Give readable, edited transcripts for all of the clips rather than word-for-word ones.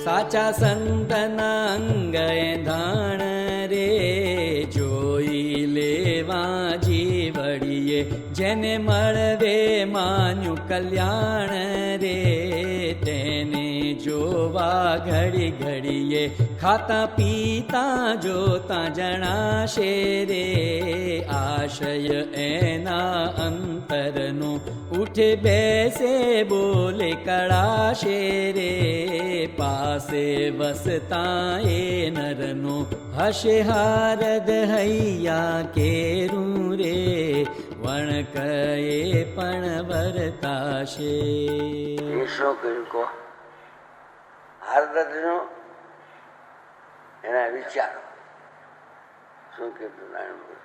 સાચા સંતના અંગે ધાણ રે, જોઈ લેવા જીવડીએ, જેને મળવે માન્યું કલ્યાણ રે, તેને જોવા ઘડી ઘડીએ, ખાતા પીતા જોતા જણાશે રે, આશય એના અંતરનો ઉઠે બેસે બોલે કળાશે રે, પાસે વસતા એ નરનો હશે હારદ હૈયા કેરું રે, વણકએ પણ વર્તાશે. એ શું કર્યું કહો? હારદનો એના વિચારો શું કીધું નારાયણ?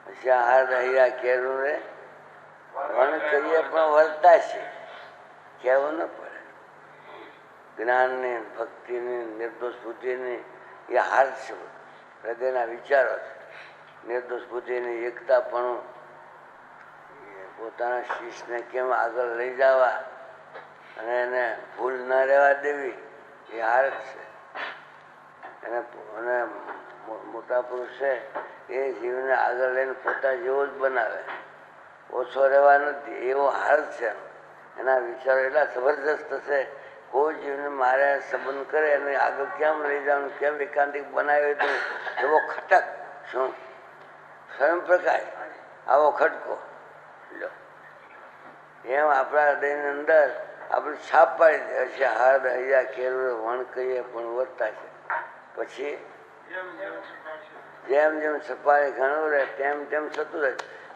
પછી હારદ હૈયા કેરું રે, વણકએ પણ વર્તાશે. કહેવું ન પડે. જ્ઞાનની, ભક્તિની, નિર્દોષ બુદ્ધિની એ હાર છે, હૃદયના વિચારો છે. નિર્દોષ બુદ્ધિની એકતા પણ પોતાના શિષ્યને કેમ આગળ લઈ જવા અને એને ભૂલ ન રહેવા દેવી એ હાર છે. અને મોટા પુરુષ છે એ જીવને આગળ લઈને પોતા જેવો જ બનાવે, ઓછો રહેવા નથી, એવો હાર છે. એના વિચારો એટલા જબરજસ્ત છે. કોઈ જીવને મારે સંબંધ કરે અને આગળ કેમ લઈ જવાનું, કેમ એકાંતિક બનાવ્યો હતું, એવો ખટક શું સ્વયં પ્રકાશ આવો ખટકો લો, એમ આપણા હૃદયની અંદર આપણે છાપ પાડી હશે. હાર્દ હૈયા કેરું વણકઈએ પણ વધતા છે. પછી જેમ જેમ સફાઈ ઘણું રહે તેમ તેમ થતું રહે.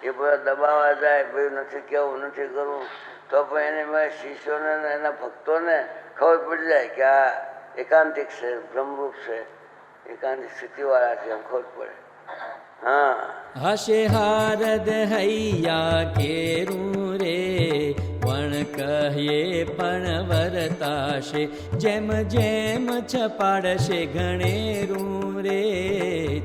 એ બધા દબાવા જાય, ભાઈ નથી કેવું, નથી કરવું, તો પણ એને શિષ્યોને એના ભક્તોને ખબર પડી જાય કે આ એકાંતિક છે, બ્રહ્મરૂપ છે, એકાંતિક સ્થિતિવાળા છે, એમ ખબર પડે. હા, હશે હારદ હૈયા કેરું રે, વણકએ પણ વર્તાશે, જેમ જેમ છપાડશે ઘણેરું રે,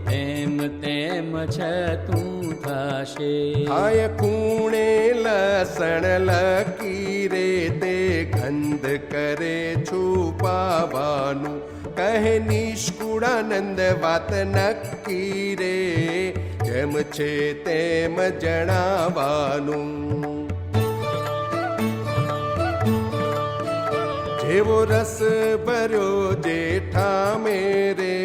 તેમ તેમ છતું થશે. આય ખૂણે લસણ લકીરે, તે ગંધ કરે છુપાવાનું, કહે નિષ્કુળાનંદ વાત નક્કી રે, જેમ છે તેમ જણાવાનું. જેવો રસ ભર્યો જેઠા મેરે,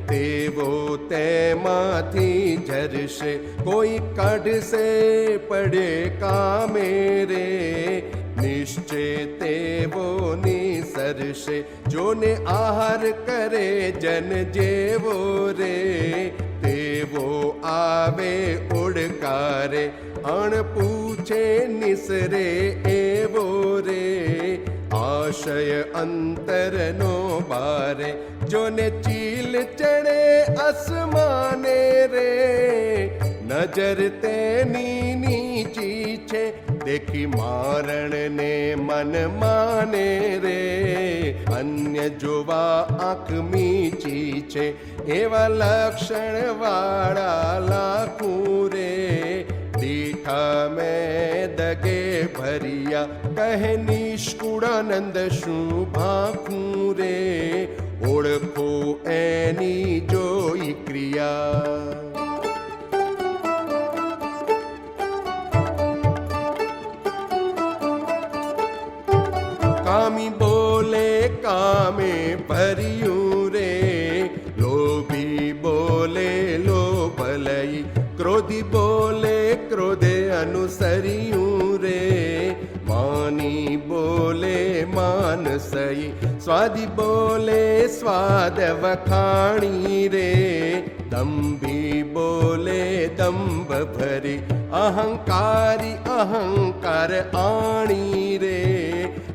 તેવો તેમાંથી ઝરશે, કોઈ કાઢશે પડે કામે રે, નિશ્ચય તેવો નિસરશે, જોને આહાર કરે જન જેવો રે, તેવો આવે ઓડકારે, અણ પૂછે નિસરે એવો રે, આશય અંતરનો બારે, જોને ચીલ ચડે આસમાને રે, નજર તેની નીચી છે, દેખી મારણને મન માને રે, અન્ય જોવા આંખ મીચી છે, એવા લક્ષણ વાળા લાખું રે, દીઠા મેં દગે ભરિયા, કહે નિષ્કુળાનંદ શું ભાખું રે, ઓળખો એની જોઈ ક્રિયા. કામી બોલે કામે ભર્યું રે, લોભી બોલે લોભ લઈ, ક્રોધી બોલે ક્રોધે અનુસર્યું રે, માની બોલે માન સઈ, સ્વાદી બોલે સ્વાદ વખાણી રે, દંભી બોલે દંભ ભરી, અહંકારી અહંકાર આણી રે,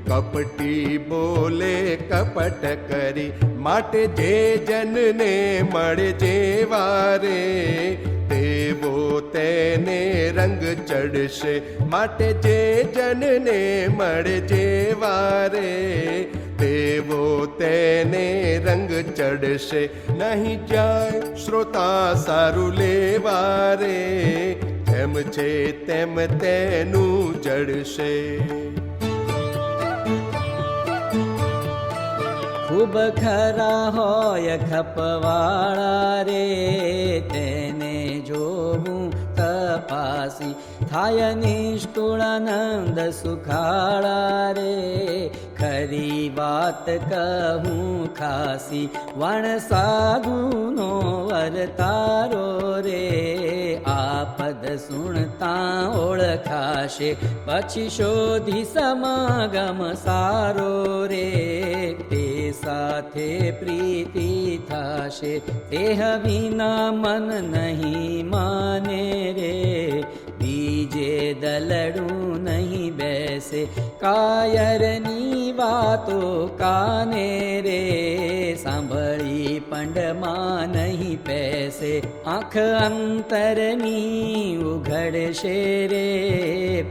કપટી બોલે કપટ કરી, માટે જે જનને મળે જેવા રે, તેવો તેને રંગ ચડશે, માટે જે જનને મળે જેવા રે, તેવો તેને રંગ ચડશે. નહીં જાય શ્રોતા સારું લેવા રે, જેમ છે તેમ તેનું જડશે. ખૂબ ખરા હોય ખપવાળા રે, તેને જોવું તપાસી, થાય નિષ્કુળાનંદ સુખાળા રે. ખરી વાત કહું ખાસી, વણ સાધુનો વરતારો રે. આ પદ સુણતા ઓળખાશે, પછી શોધી સમાગમ સારો રે. તે સાથે પ્રીતિ થશે, તેહ વિના મન નહીં માને રે. બીજે દલડું નહીં બેસે, કાયરની વાતો કાને રે. સાંભળી પંડમાં નહીં પેસે, આંખ અંતરની ઉઘડશે રે.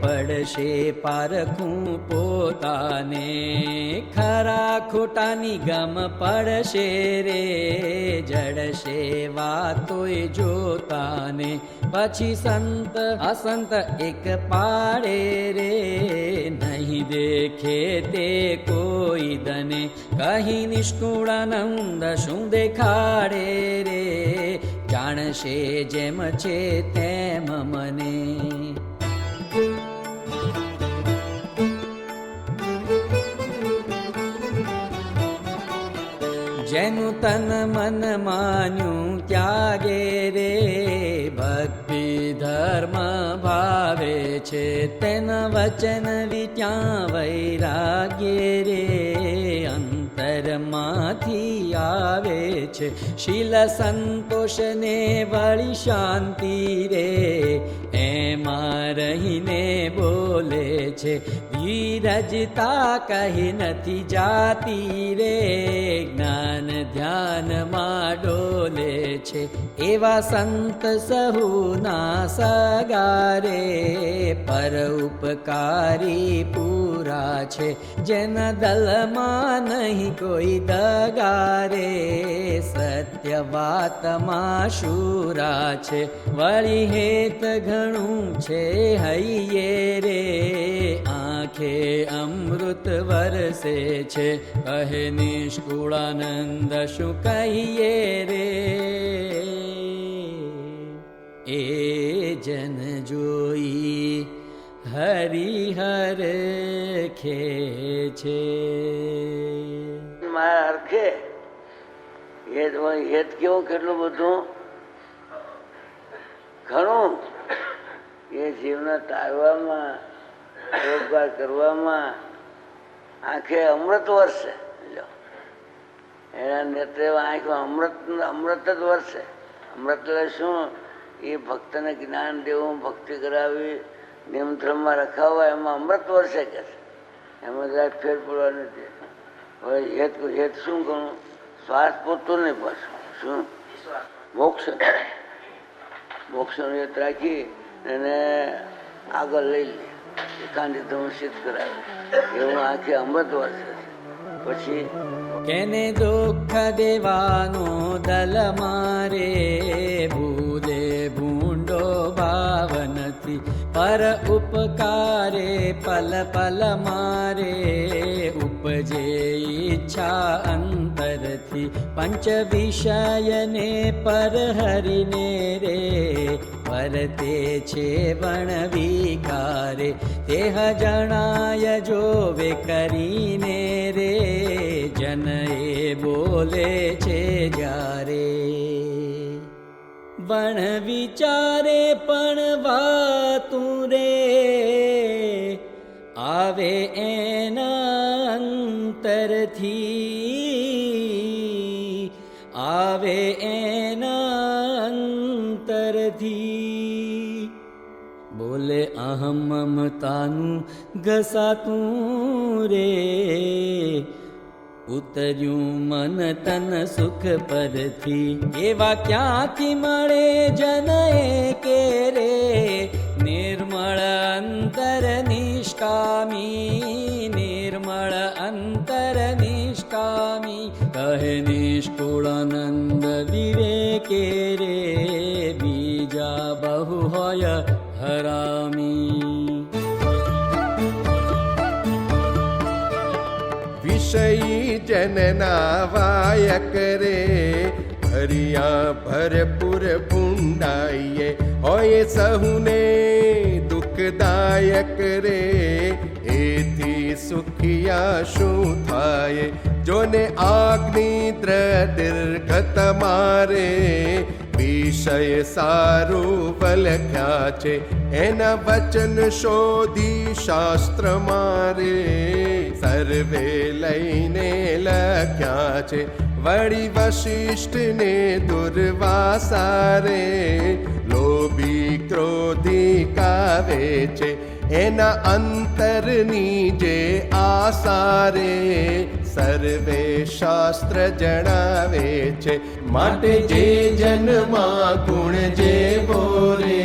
પડશે પારખું પોતાને, ખરા ખોટાની ગમ પડશે રે. જડશે વાતોય જોતાને, પછી સંત અસંત એક પાડે રે. નહીં દેખે તે કોઈ દને, કહી નિષ્કુળાનંદ શું દેખાડે રે. જાણશે જેમ છે તેમ મને. જેનું તન મન માન્યું ત્યાગે રે. ભક્તિ ધર્મ ભાવે છે, તેના વચન વિત્યા વૈરાગ્ય રે. અંતરમાંથી આવે છે શીલ સંતોષ ને વળી શાંતિ રે. એમાં રહીને બોલે છે, ધીરજતા કહી નથી જાતી રે. જ્ઞાન ધ્યાનમાં ડોલે છે, એવા સંત સહુ ના સગારે. પર ઉપકારી પૂરા છે, જેના દલમાં નહીં કોઈ દગારે. સત્ય વાતમાં શુરા છે, વળી હેત ઘણું છે હૈયે રે. આંખે અમૃત વરસે છે, કહે નિષ્કુળાનંદ શું કહીએ રે. એ જન જોઈ હરિહર ખે છે. મારા હરખે હેત કેવું કેટલું બધું ઘણું એ જીવને તારવામાં રોજગાર કરવામાં આંખે અમૃત વરસે. એના નેત્રે આંખમાં અમૃત જ વરસે. અમૃત એટલે શું? એ ભક્તને જ્ઞાન દેવું, ભક્તિ કરાવી, નિયમધર્મમાં રખાવવા, એમાં અમૃત વર્ષે કે છે. એમાં જરાક ફેર પડવા નથી. હવે હેત શું કરું? શ્વાસ પૂરતું નહીં, પાછું શું મોક્ષનું હેત રાખી અને આગળ લઈ લે, એકાંતી ધમસિત કરાવે. એવું આંખે અમૃત વર્ષે છે. પછી કેને દુઃખ દેવાનો દલ મારે. ભૂદે ભૂંડો ભાવ નથી, પર ઉપકારે પલ પલ મારે. ઉપજે ઈચ્છા અંતરથી, પંચ વિષયને પર હરીને રે. પરતે છે વણ વિકારે, તેહ જણાય જોવે કરીને રે. જન એ બોલે છે જ્યારે, વણ વિચારે પણ વાતું રે. આવે એના અંતરથી, આવે એના અંતરથી. બોલે અહમ મમતાનું ઘસાતું રે. ઉતર્યું મન તન સુખ પરથી, એવા ક્યાંથી મળે જન કે રે. નિર્મળ અંતર નિષ્કામી, નિર્મળ અંતર નિષ્કામી. કહે નિષ્કુળાનંદ વિવેકે રે. બીજા બહુ હોય હરામી. વિષયી જનના વાય કરે, ભર્યા ભરપૂર ભૂંડાઈએ, હોય સહુને દુઃખદાયક રે. એથી સુખિયા શું થાય, જોને આગ્નિદ્ર દીર્ઘ તમારે. વિષય સારું વલખ્યા છે, એના વચન શોધી શાસ્ત્ર મારે. સર્વે લઈને લખ્યા છે, વળી વશિષ્ઠને દુર્વાસારે. લોભી ક્રોધી કાવે છે, એના અંતરની જે આસારે. સર્વે શાસ્ત્ર જણાવે છે, માટે જે જન્મમાં ગુણ જેવો રે,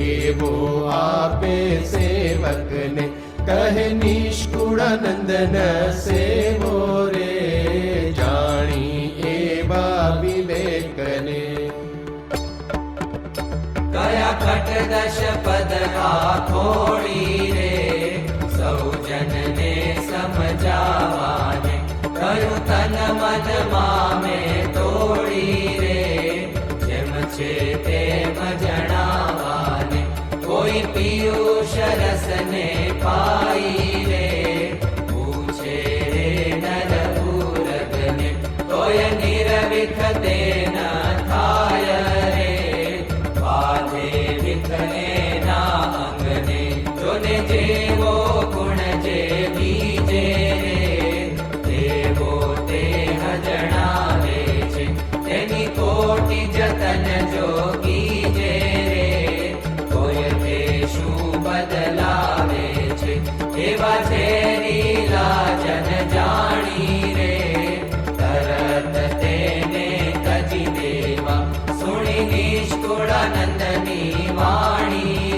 એવો આપે સેવકને. કહે નિષ્કુળાનંદન સેવો રે, જાણી એવા વિવેકને. કયા ખટ દશ પદ થોડી રે, સૌ જનને સમજાવાને. કયું તન મન મામે તોડી રે, જેમ છે તેમ જણાવાને. કોઈ પિયુષ રસને પાઈ રે, પૂછે રે નર પૂરગને. તોય નિરવિખ તેન થાય રે, બાધે વિખને ના અંગને. જોને જેવો ગુણ જે બીજે રે, તેવો દેહ જણાવે છે. તેની કોટી જતન જોગી જે રે, કોઈ તે શું બદલાવે છે. એવા છે લીલા જન જાણી રે, તરત તેને તજી દેવા. સુણી નિષ્કુળાનંદની વાણી